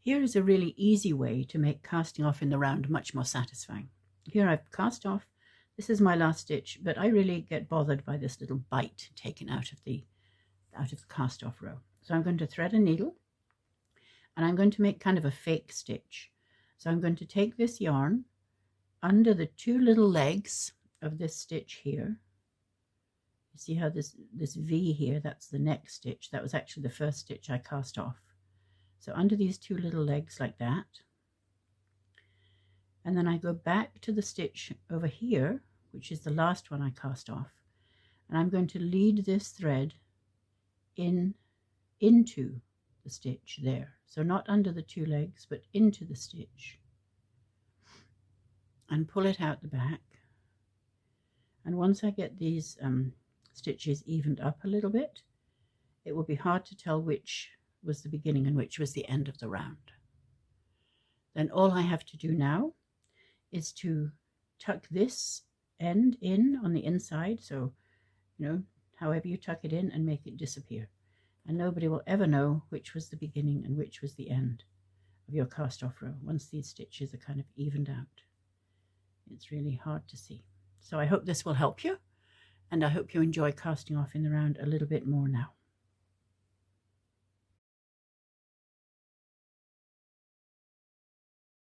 Here is a really easy way to make casting off in the round much more satisfying. Here I've cast off. This is my last stitch, but I really get bothered by this little bite taken out of the cast off row. So I'm going to thread a needle and I'm going to make kind of a fake stitch. So I'm going to take this yarn under the two little legs of this stitch here. You see how this V here, that's the next stitch. That was actually the first stitch I cast off. So under these two little legs like that. And then I go back to the stitch over here, which is the last one I cast off. And I'm going to lead this thread into the stitch there. So not under the two legs, but into the stitch. And pull it out the back. And once I get these stitches evened up a little bit, it will be hard to tell which was the beginning and which was the end of the round. Then all I have to do now is to tuck this end in on the inside, so however you tuck it in, and make it disappear, and nobody will ever know which was the beginning and which was the end of your cast off row once these stitches are kind of evened out. It's really hard to see. So I hope this will help you, and I hope you enjoy casting off in the round a little bit more now.